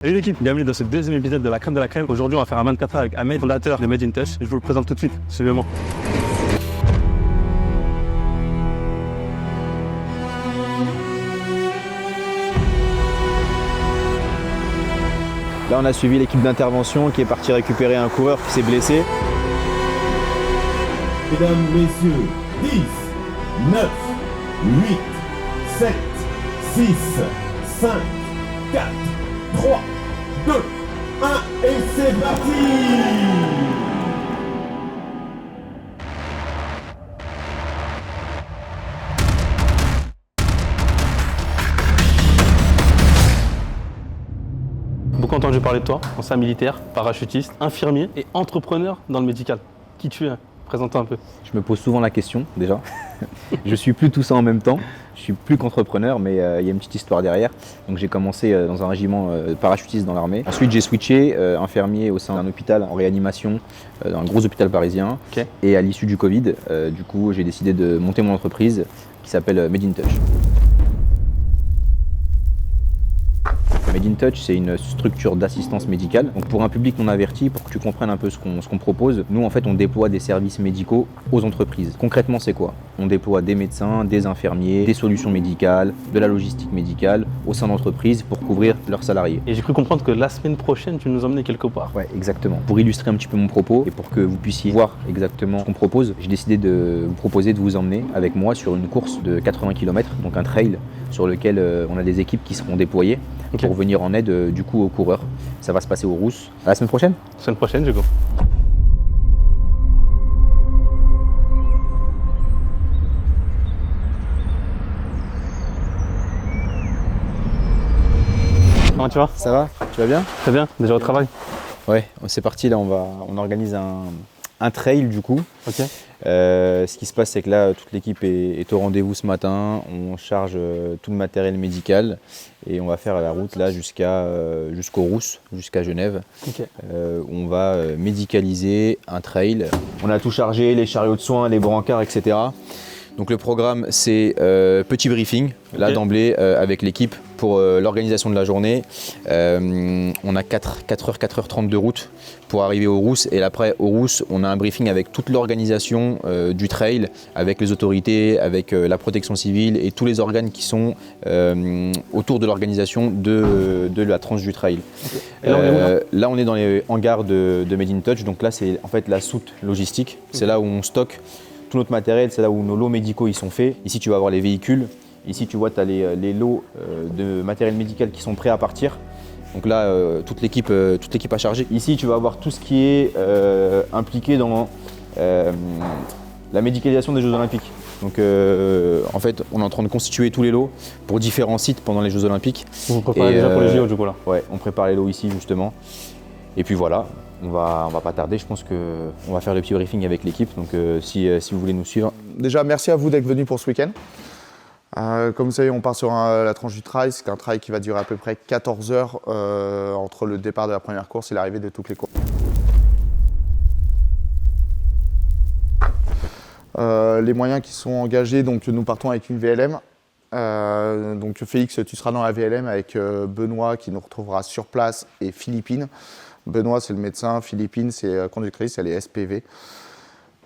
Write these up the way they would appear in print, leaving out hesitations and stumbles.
Salut l'équipe, bienvenue dans ce deuxième épisode de la crème de la crème. Aujourd'hui, on va faire un 24 heures avec Ahmed, fondateur de Made in Touch. Je vous le présente tout de suite, suivez-moi. Là, on a suivi l'équipe d'intervention qui est partie récupérer un coureur qui s'est blessé. Mesdames, messieurs, 10, 9, 8, 7, 6, 5, 4, 3, 2, 1 et c'est parti! Beaucoup entendu parler de toi, ancien militaire, parachutiste, infirmier et entrepreneur dans le médical. Qui tu es? Présente-toi un peu. Je me pose souvent la question, déjà. Je suis plus tout ça en même temps. Je suis plus qu'entrepreneur, mais il y a une petite histoire derrière. Donc j'ai commencé dans un régiment parachutiste dans l'armée. Ensuite, j'ai switché infirmier au sein d'un hôpital en réanimation, dans un gros hôpital parisien. Okay. Et à l'issue du Covid, du coup, j'ai décidé de monter mon entreprise qui s'appelle Made in Touch. Made in Touch, c'est une structure d'assistance médicale. Donc pour un public non averti, pour que tu comprennes un peu ce qu'on propose, nous en fait on déploie des services médicaux aux entreprises. Concrètement c'est quoi? On déploie des médecins, des infirmiers, des solutions médicales, de la logistique médicale au sein d'entreprises pour couvrir leurs salariés. Et j'ai cru comprendre que la semaine prochaine tu nous emmenais quelque part. Ouais, exactement. Pour illustrer un petit peu mon propos et pour que vous puissiez voir exactement ce qu'on propose, j'ai décidé de vous proposer de vous emmener avec moi sur une course de 80 km, donc un trail sur lequel on a des équipes qui seront déployées. Okay. Pour venir en aide du coup aux coureurs. Ça va se passer aux Rousses. À la semaine prochaine. Semaine prochaine, du coup. Comment tu vas? Ça va? Tu vas bien? Très bien, déjà au travail? Ouais, c'est parti là, on organise un trail du coup. Ok. Ce qui se passe, c'est que là, toute l'équipe est au rendez-vous ce matin. On charge tout le matériel médical et on va faire la route là jusqu'aux Rousses, jusqu'à Genève. Okay. On va médicaliser un trail. On a tout chargé, les chariots de soins, les brancards, etc. Donc le programme, c'est petit briefing, là okay. D'emblée avec l'équipe pour l'organisation de la journée. On a 4h30 de route pour arriver aux Rousses. Et après, aux Rousses, on a un briefing avec toute l'organisation du trail, avec les autorités, avec la protection civile et tous les organes qui sont autour de l'organisation de la tranche du trail. Okay. Et là, on est dans les hangars de Made in Touch. Donc là, c'est en fait la soute logistique. Okay. C'est là où on stocke tout notre matériel, c'est là où nos lots médicaux ils sont faits. Ici, tu vas avoir les véhicules. Ici, tu vois, tu as les lots de matériel médical qui sont prêts à partir. Donc là, toute l'équipe a chargé. Ici, tu vas avoir tout ce qui est impliqué dans la médicalisation des Jeux Olympiques. Donc en fait, on est en train de constituer tous les lots pour différents sites pendant les Jeux Olympiques. Vous préparez déjà pour les JO du coup là? Ouais, on prépare les lots ici justement. Et puis voilà. On va pas tarder, je pense qu'on va faire le petit briefing avec l'équipe, donc si vous voulez nous suivre. Déjà, merci à vous d'être venus pour ce week-end. Comme vous savez, on part sur la tranche du trail. C'est un trail qui va durer à peu près 14 heures entre le départ de la première course et l'arrivée de toutes les courses. Les moyens qui sont engagés, donc nous partons avec une VLM. Donc Félix, tu seras dans la VLM avec Benoît qui nous retrouvera sur place et Philippine. Benoît, c'est le médecin. Philippine, c'est la conductrice, elle est SPV.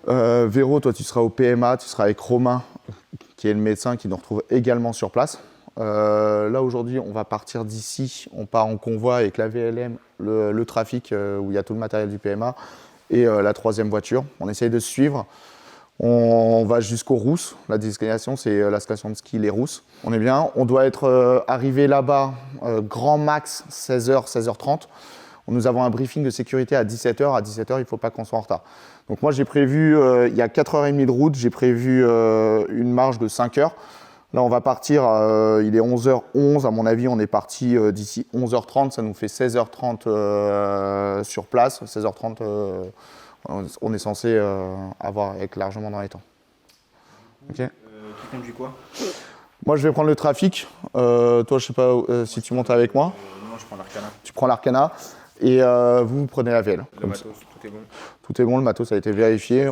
Véro, toi, tu seras au PMA. Tu seras avec Romain, qui est le médecin, qui nous retrouve également sur place. Là, aujourd'hui, on va partir d'ici. On part en convoi avec la VLM, le trafic, où il y a tout le matériel du PMA, et la troisième voiture. On essaye de se suivre. On va jusqu'aux Rousses. La destination, c'est la station de ski Les Rousses. On est bien. On doit être arrivé là-bas, grand max, 16h, 16h30. Nous avons un briefing de sécurité à 17h. À 17h, il ne faut pas qu'on soit en retard. Donc moi, j'ai prévu, il y a 4h30 de route, j'ai prévu une marge de 5h. Là, on va partir, il est 11h11. À mon avis, on est parti d'ici 11h30. Ça nous fait 16h30 sur place. 16h30, on est censé être largement dans les temps. Okay. Qui conduit quoi? Moi, je vais prendre le trafic. Toi, je ne sais pas si tu montes avec moi. Non, je prends l'Arcana. Tu prends l'Arcana. Et vous prenez la VL. Le matos, tout est bon. Tout est bon, le matos a été vérifié.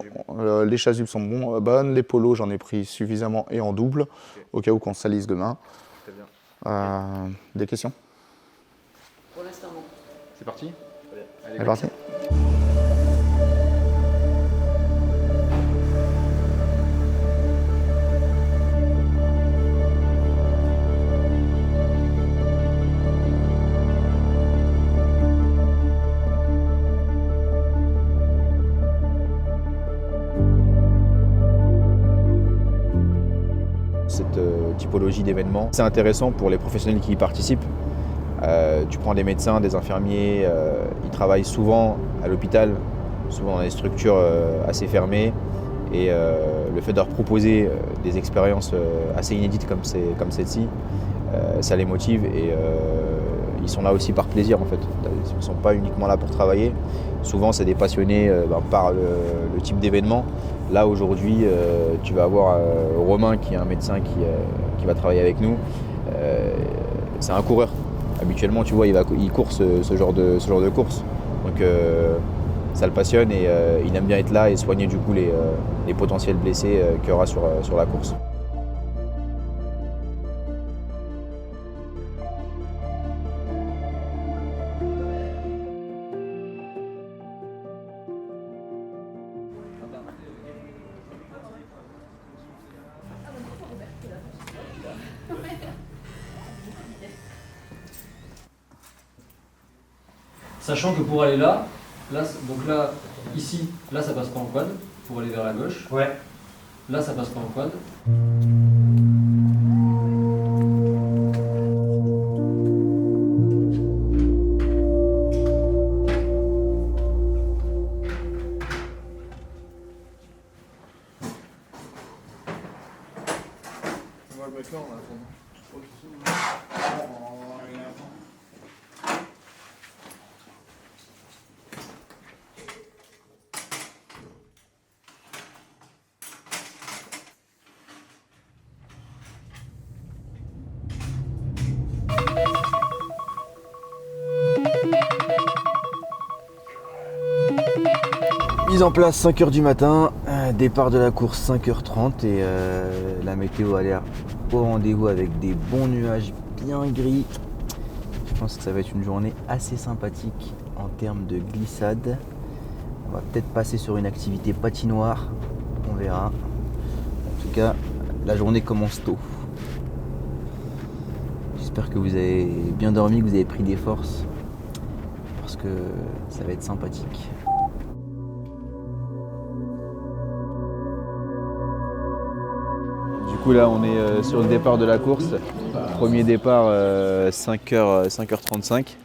Les chasubles sont bonnes. Les polos, j'en ai pris suffisamment et en double, okay. Au cas où qu'on se salisse demain. Très bien. Des questions? Pour l'instant, non. C'est parti? C'est parti. Cette typologie d'événements, c'est intéressant pour les professionnels qui y participent. Tu prends des médecins, des infirmiers, ils travaillent souvent à l'hôpital, souvent dans des structures assez fermées. Et le fait de leur proposer des expériences assez inédites comme celle-ci, ça les motive et ils sont là aussi par plaisir en fait. Ils ne sont pas uniquement là pour travailler. Souvent c'est des passionnés par le type d'événement. Là aujourd'hui tu vas avoir Romain qui est un médecin qui va travailler avec nous. C'est un coureur. Habituellement tu vois il court ce genre de course. Donc ça le passionne et il aime bien être là et soigner du coup les potentiels blessés qu'il y aura sur la course. Sachant que pour aller là, donc là, ici, là ça passe pas en quad, pour aller vers la gauche. Ouais. Là ça passe pas en quad. Mise en place 5h du matin, départ de la course 5h30 et la météo a l'air au rendez-vous avec des bons nuages bien gris. Je pense que ça va être une journée assez sympathique en termes de glissade. On va peut-être passer sur une activité patinoire, on verra. En tout cas, la journée commence tôt. J'espère que vous avez bien dormi, que vous avez pris des forces parce que ça va être sympathique. Du coup là on est sur le départ de la course. Premier départ 5h35.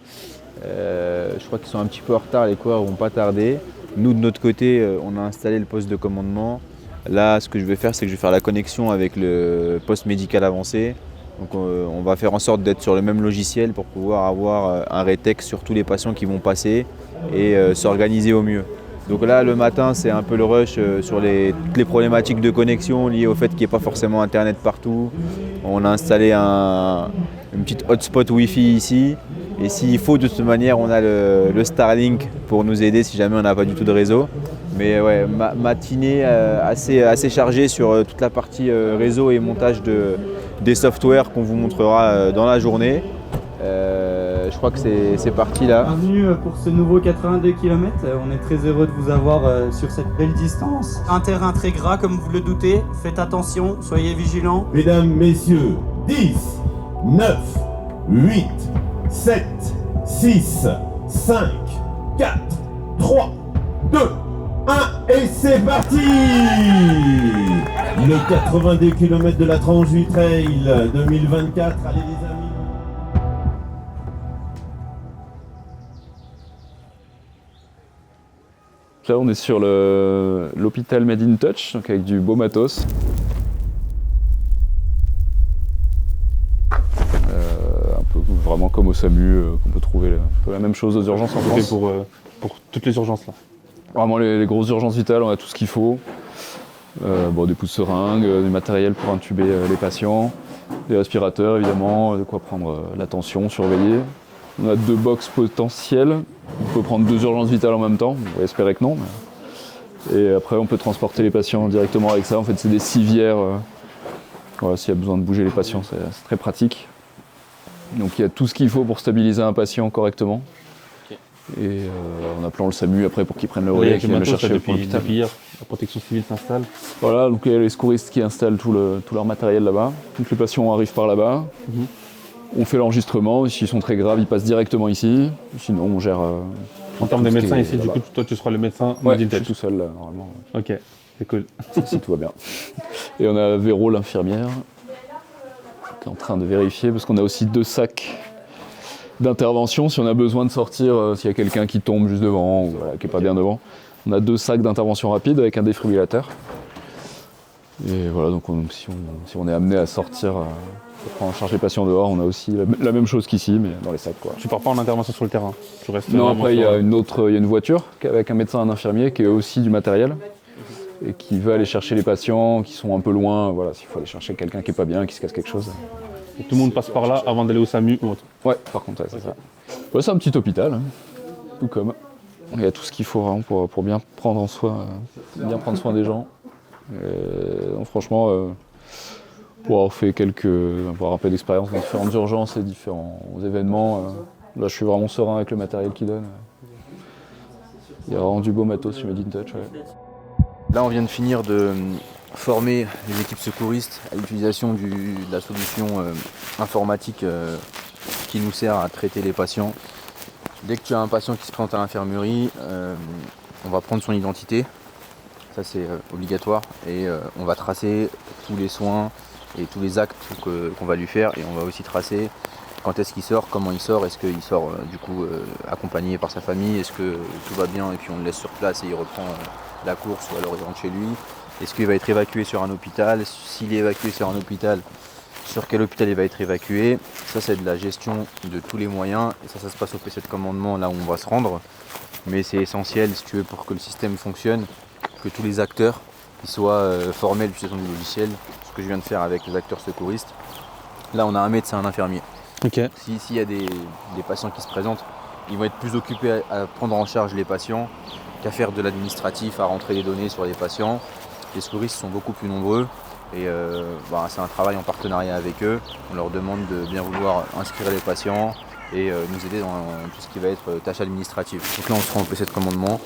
Je crois qu'ils sont un petit peu en retard, les coureurs vont pas tarder. Nous de notre côté on a installé le poste de commandement. Là ce que je vais faire c'est que je vais faire la connexion avec le poste médical avancé. Donc on va faire en sorte d'être sur le même logiciel pour pouvoir avoir un rétexte sur tous les patients qui vont passer et s'organiser au mieux. Donc là, le matin, c'est un peu le rush sur toutes les problématiques de connexion liées au fait qu'il n'y ait pas forcément Internet partout. On a installé une petite hotspot Wi-Fi ici. Et s'il faut, de toute manière, on a le Starlink pour nous aider si jamais on n'a pas du tout de réseau. Mais ouais, matinée assez chargée sur toute la partie réseau et montage des softwares qu'on vous montrera dans la journée. Je crois que c'est parti là. Bienvenue pour ce nouveau 82 km. On est très heureux de vous avoir sur cette belle distance. Un terrain très gras comme vous le doutez. Faites attention, soyez vigilants. Mesdames, messieurs, 10, 9, 8, 7, 6, 5, 4, 3, 2, 1 et c'est parti! Le 82 km de la Tranche du Trail 2024. Allez les amis. Là, on est sur l'hôpital Made in Touch, donc avec du beau matos. Un peu vraiment comme au SAMU, qu'on peut trouver un peu la même chose aux urgences en France. Pour toutes les urgences là. Vraiment les grosses urgences vitales, on a tout ce qu'il faut. Des pousse-seringues, du matériel pour intuber les patients, des respirateurs évidemment, de quoi prendre la tension, surveiller. On a 2 box potentielles. On peut prendre 2 urgences vitales en même temps. On va espérer que non. Et après, on peut transporter les patients directement avec ça. En fait, c'est des civières. Voilà, s'il y a besoin de bouger les patients, c'est très pratique. Donc il y a tout ce qu'il faut pour stabiliser un patient correctement. Ok. Et en appelant le SAMU après pour qu'ils prennent le Oui, relais, avec qu'ils le viennent le matos, chercher pour depuis l'hôpital. hier, la protection civile s'installe. Voilà, donc il y a les secouristes qui installent tout leur matériel là-bas. Donc les patients arrivent par là-bas. Mhm. On fait l'enregistrement. S'ils sont très graves, ils passent directement ici. Sinon, on gère. En termes de tout ce qui médecins est ici, du là-bas. coup, toi tu seras le médecin Ouais, Medin je suis Tech. tout seul là, normalement. Ok, c'est cool. Si tout va bien. Et on a Véro, l'infirmière, qui est en train de vérifier, parce qu'on a aussi 2 sacs d'intervention. Si on a besoin de sortir, s'il y a quelqu'un qui tombe juste devant, ou voilà, qui n'est pas bien devant, on a 2 sacs d'intervention rapide avec un défibrillateur. Et voilà, donc si on est amené à sortir, pour prendre en charge les patients dehors, on a aussi la même chose qu'ici, mais dans les sacs, quoi. Tu pars pas en intervention sur le terrain. Tu restes Non, vraiment après il y sur- a une voiture avec un médecin, un infirmier qui est aussi du matériel et qui veut aller chercher les patients qui sont un peu loin. Voilà, s'il faut aller chercher quelqu'un qui est pas bien, qui se casse quelque chose. Et tout le monde passe par là avant d'aller au SAMU ou autre. Ouais, par contre, ouais, c'est ça. Ouais, c'est un petit hôpital, hein, tout comme. Il y a tout ce qu'il faut vraiment pour bien prendre bien prendre soin des gens. Donc, franchement, pour avoir fait avoir un peu d'expérience dans différentes urgences et différents événements, là je suis vraiment serein avec le matériel qu'ils donnent. Il y a vraiment du beau matos chez Medin Touch. Ouais. Là, on vient de finir de former les équipes secouristes à l'utilisation de la solution informatique qui nous sert à traiter les patients. Dès que tu as un patient qui se présente à l'infirmerie, on va prendre son identité, ça c'est obligatoire, et on va tracer tous les soins et tous les actes qu'on va lui faire, et on va aussi tracer quand est-ce qu'il sort, comment il sort, est-ce qu'il sort du coup accompagné par sa famille, est-ce que tout va bien et puis on le laisse sur place et il reprend la course ou alors il rentre chez lui, est-ce qu'il va être évacué sur un hôpital, s'il est évacué sur un hôpital, sur quel hôpital il va être évacué. Ça c'est de la gestion de tous les moyens et ça se passe au PC de commandement là où on va se rendre, mais c'est essentiel si tu veux pour que le système fonctionne, que tous les acteurs ils soient formés à l'utilisation du logiciel, ce que je viens de faire avec les acteurs secouristes. Là on a un médecin, un infirmier. Ok. S'il y a des patients qui se présentent, ils vont être plus occupés à prendre en charge les patients qu'à faire de l'administratif, à rentrer les données sur les patients. Les secouristes sont beaucoup plus nombreux et c'est un travail en partenariat avec eux. On leur demande de bien vouloir inscrire les patients et nous aider dans tout ce qui va être tâches administratives. Donc là on se rend au PC de commandement,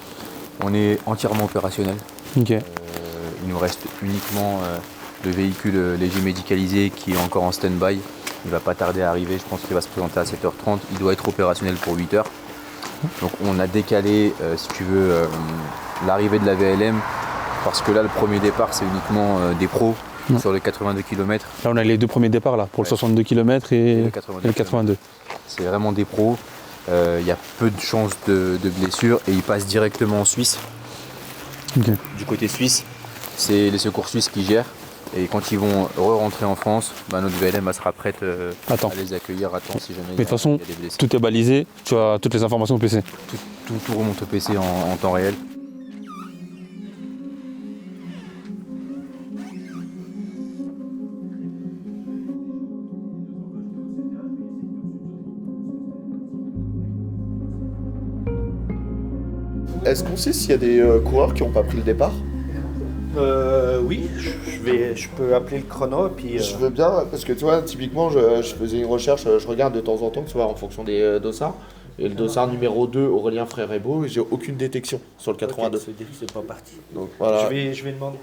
on est entièrement opérationnel. Ok. Il nous reste uniquement le véhicule léger médicalisé qui est encore en stand-by. Il ne va pas tarder à arriver, je pense qu'il va se présenter à 7h30. Il doit être opérationnel pour 8h. Donc on a décalé, si tu veux, l'arrivée de la VLM parce que là le premier départ c'est uniquement des pros sur les 82 km. Là on a les 2 premiers départs là, pour le 62 km et le 82. C'est vraiment des pros. Il y a peu de chances de blessures et ils passent directement en Suisse. Ok. Du côté suisse, c'est les secours suisses qui gèrent. Et quand ils vont re-rentrer en France, notre VLM sera prête à les accueillir à temps si jamais Mais de toute façon, il y a des blessés. tout est balisé, tu as toutes les informations au PC. Tout remonte au PC en temps réel. Est-ce qu'on sait s'il y a des coureurs qui n'ont pas pris le départ? Oui, je peux appeler le chrono et puis. Je veux bien, parce que tu vois, typiquement, je faisais une recherche, je regarde de temps en temps, tu vois, en fonction des dossards. Et le dossard numéro 2, Aurélien Frère-Rebaud, j'ai aucune détection sur le 82. Ok, c'est pas parti. Donc voilà. Je vais demander.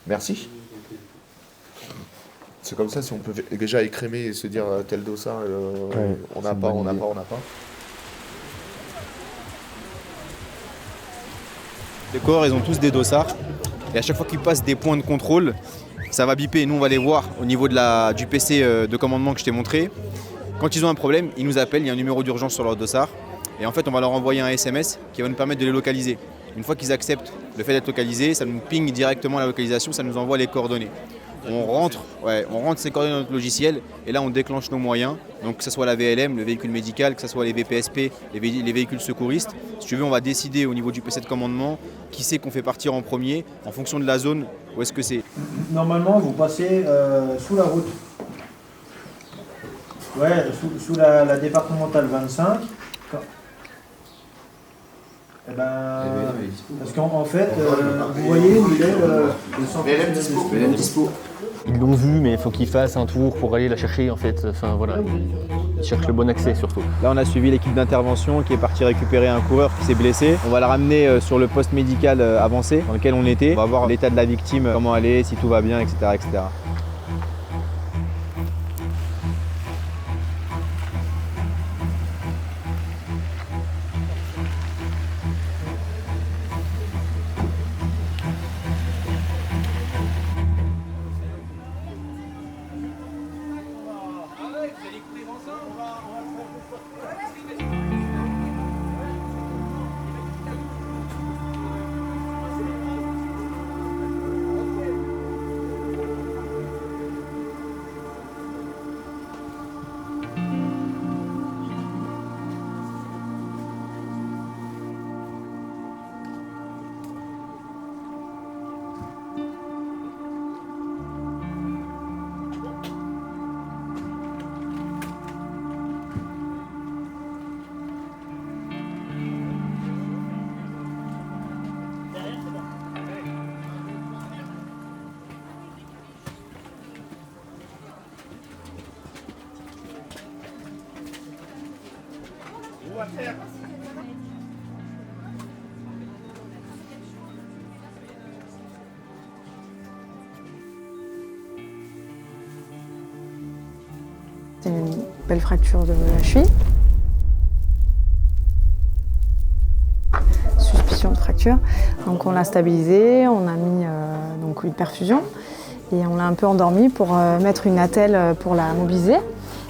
Merci. C'est comme ça, si on peut déjà écrémer et se dire tel dossard, on n'a pas. Les coureurs, ils ont tous des dossards. Et à chaque fois qu'ils passent des points de contrôle, ça va biper. Nous, on va les voir au niveau du PC de commandement que je t'ai montré. Quand ils ont un problème, ils nous appellent, il y a un numéro d'urgence sur leur dossard. Et en fait, on va leur envoyer un SMS qui va nous permettre de les localiser. Une fois qu'ils acceptent le fait d'être localisés, ça nous ping directement la localisation, ça nous envoie les coordonnées. On rentre ces coordonnées dans notre logiciel et là on déclenche nos moyens. Donc que ce soit la VLM, le véhicule médical, que ce soit les VPSP, les véhicules secouristes. Si tu veux, on va décider au niveau du PC de commandement qui c'est qu'on fait partir en premier en fonction de la zone où est-ce que c'est. Normalement, vous passez sous la route. Ouais, sous la départementale 25. Eh ben, parce qu'en fait, vous voyez où il est le centre Ils l'ont vu, mais il faut qu'ils fassent un tour pour aller la chercher en fait. Enfin voilà. Il cherche le bon accès surtout. Là, on a suivi l'équipe d'intervention qui est partie récupérer un coureur qui s'est blessé. On va le ramener sur le poste médical avancé dans lequel on était. On va voir l'état de la victime, comment elle est, si tout va bien, etc. etc. C'est une belle fracture de la cheville. Suspicion de fracture. Donc on l'a stabilisé, on a mis donc une perfusion et on l'a un peu endormi pour mettre une attelle pour la mobiliser.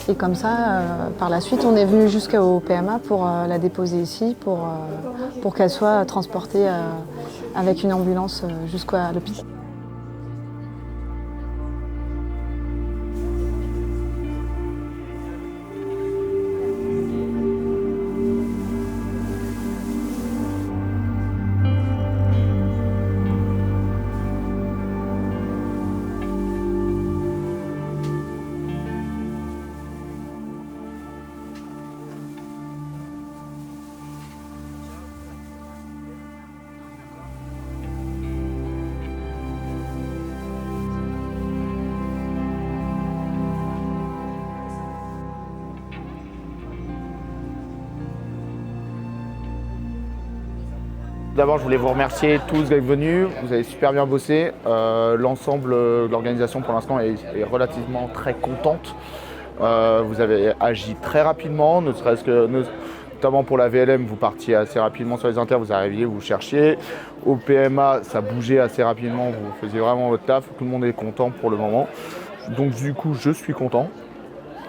Et comme ça, par la suite, on est venu jusqu'au PMA pour la déposer ici, pour qu'elle soit transportée avec une ambulance jusqu'à l'hôpital. D'abord, je voulais vous remercier tous d'être venus. Vous avez super bien bossé. L'ensemble de l'organisation, pour l'instant, est relativement très contente. Vous avez agi très rapidement, ne serait-ce que, notamment pour la VLM, vous partiez assez rapidement sur les inters, vous arriviez, vous cherchiez. Au PMA, ça bougeait assez rapidement, vous faisiez vraiment votre taf. Tout le monde est content pour le moment. Donc du coup, je suis content.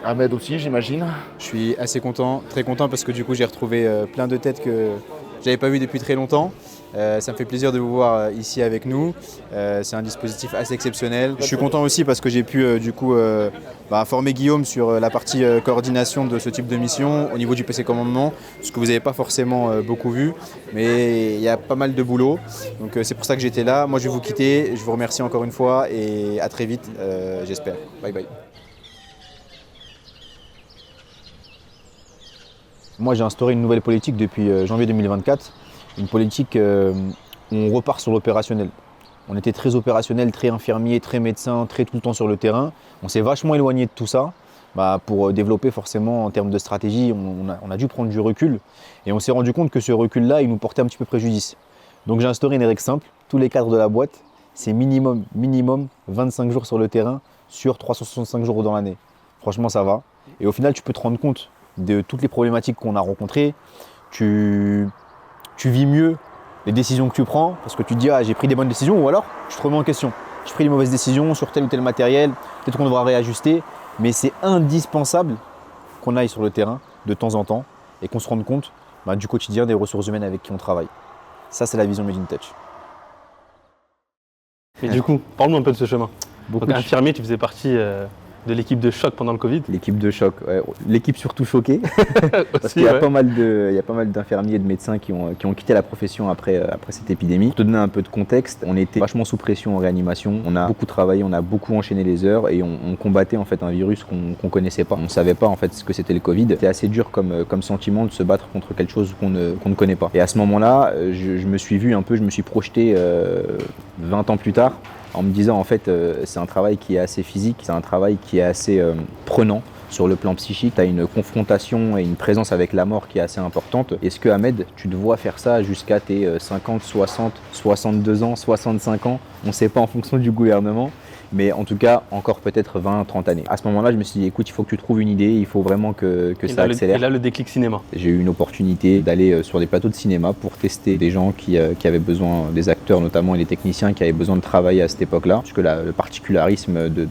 Ahmed aussi, j'imagine. Je suis assez content, très content parce que du coup j'ai retrouvé plein de têtes que j'avais pas vues depuis très longtemps. Ça me fait plaisir de vous voir ici avec nous. C'est un dispositif assez exceptionnel. Je suis content aussi parce que j'ai pu former Guillaume sur la partie coordination de ce type de mission au niveau du PC commandement, ce que vous n'avez pas forcément beaucoup vu, mais il y a pas mal de boulot. Donc c'est pour ça que j'étais là. Moi je vais vous quitter, je vous remercie encore une fois et à très vite, j'espère. Bye bye. Moi, j'ai instauré une nouvelle politique depuis janvier 2024, une politique où on repart sur l'opérationnel. On était très opérationnel, très infirmier, très médecin, très tout le temps sur le terrain. On s'est vachement éloigné de tout ça. Pour développer forcément en termes de stratégie, on a dû prendre du recul et on s'est rendu compte que ce recul-là, il nous portait un petit peu préjudice. Donc j'ai instauré une règle simple, tous les cadres de la boîte, c'est minimum 25 jours sur le terrain sur 365 jours dans l'année. Franchement, ça va. Et au final, tu peux te rendre compte de toutes les problématiques qu'on a rencontrées. Tu vis mieux les décisions que tu prends parce que tu te dis j'ai pris des bonnes décisions, ou alors tu te remets en question. J'ai pris des mauvaises décisions sur tel ou tel matériel, peut-être qu'on devra réajuster, mais c'est indispensable qu'on aille sur le terrain de temps en temps et qu'on se rende compte du quotidien des ressources humaines avec qui on travaille. Ça, c'est la vision Made in Touch. Mais du coup, parle-nous un peu de ce chemin. Donc, infirmier, tu faisais partie de l'équipe de choc pendant le Covid. L'équipe de choc, ouais. L'équipe surtout choquée. Parce qu'il y a pas mal d'infirmiers et de médecins qui ont quitté la profession après cette épidémie. Pour te donner un peu de contexte, on était vachement sous pression en réanimation. On a beaucoup travaillé, on a beaucoup enchaîné les heures et on combattait en fait un virus qu'on connaissait pas. On ne savait pas en fait ce que c'était le Covid. C'était assez dur comme sentiment de se battre contre quelque chose qu'on ne connaît pas. Et à ce moment-là, je me suis projeté 20 ans plus tard, en me disant en fait c'est un travail qui est assez physique, c'est un travail qui est assez prenant Sur le plan psychique, tu as une confrontation et une présence avec la mort qui est assez importante. Est-ce que Ahmed, tu te vois faire ça jusqu'à tes 50, 60, 62 ans, 65 ans? On ne sait pas en fonction du gouvernement. Mais en tout cas, encore peut-être 20, 30 années. À ce moment-là, je me suis dit, écoute, il faut que tu trouves une idée, il faut vraiment que ça accélère. Et là, le déclic cinéma. J'ai eu une opportunité d'aller sur des plateaux de cinéma pour tester des gens qui avaient besoin, des acteurs notamment et des techniciens qui avaient besoin de travailler à cette époque-là. Puisque le particularisme de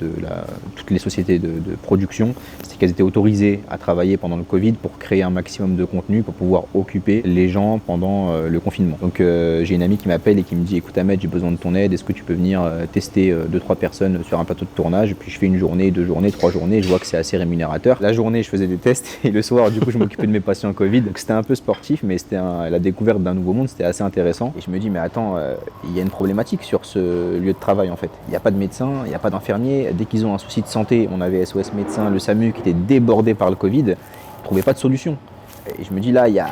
toutes les sociétés de production, c'est qu'elles étaient autorisées à travailler pendant le Covid pour créer un maximum de contenu, pour pouvoir occuper les gens pendant le confinement. Donc j'ai une amie qui m'appelle et qui me dit, écoute Ahmed, j'ai besoin de ton aide, est-ce que tu peux venir tester 2-3 personnes sur un plateau de tournage, puis je fais une journée, 2 journées, 3 journées, je vois que c'est assez rémunérateur. La journée, je faisais des tests et le soir, du coup, je m'occupais de mes patients Covid. Donc c'était un peu sportif, mais c'était la découverte d'un nouveau monde, c'était assez intéressant. Et je me dis, mais attends, il y a une problématique sur ce lieu de travail en fait. Il n'y a pas de médecin, il n'y a pas d'infirmier. Dès qu'ils ont un souci de santé, on avait SOS médecins, le SAMU qui était débordé par le Covid, ils ne trouvaient pas de solution. Et je me dis là, il y a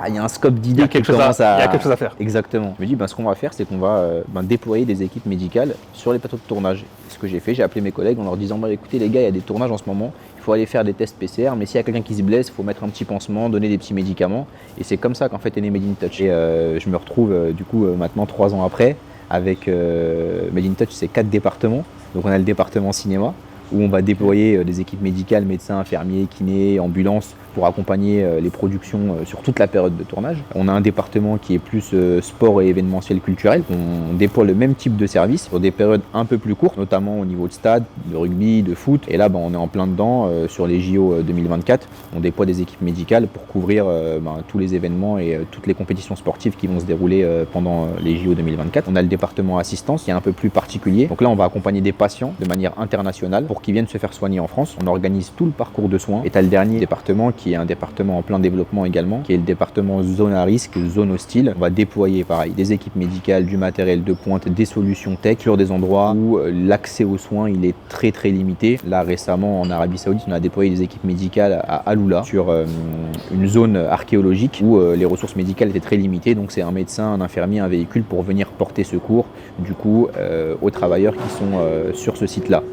un scope d'idées qui commence à... Il y a quelque chose à faire. Exactement. Je me dis, ce qu'on va faire, c'est qu'on va déployer des équipes médicales sur les plateaux de tournage. Ce que j'ai fait, j'ai appelé mes collègues en leur disant, écoutez les gars, il y a des tournages en ce moment, il faut aller faire des tests PCR, mais s'il y a quelqu'un qui se blesse, il faut mettre un petit pansement, donner des petits médicaments. Et c'est comme ça qu'en fait est né Made in Touch. Et je me retrouve du coup maintenant 3 ans après, avec Made in Touch, c'est 4 départements. Donc on a le département cinéma, où on va déployer des équipes médicales, médecins, infirmiers, kinés, ambulances, pour accompagner les productions sur toute la période de tournage. On a un département qui est plus sport et événementiel culturel. On déploie le même type de service sur des périodes un peu plus courtes, notamment au niveau de stade, de rugby, de foot. Et là, on est en plein dedans sur les JO 2024. On déploie des équipes médicales pour couvrir tous les événements et toutes les compétitions sportives qui vont se dérouler pendant les JO 2024. On a le département assistance qui est un peu plus particulier. Donc là, on va accompagner des patients de manière internationale pour qu'ils viennent se faire soigner en France. On organise tout le parcours de soins. Et tu as le dernier département qui est un département en plein développement également, qui est le département zone à risque, zone hostile. On va déployer pareil des équipes médicales, du matériel de pointe, des solutions tech sur des endroits où l'accès aux soins il est très très limité. Là récemment en Arabie Saoudite, on a déployé des équipes médicales à Aloula sur une zone archéologique où les ressources médicales étaient très limitées. Donc c'est un médecin, un infirmier, un véhicule pour venir porter secours du coup aux travailleurs qui sont sur ce site-là.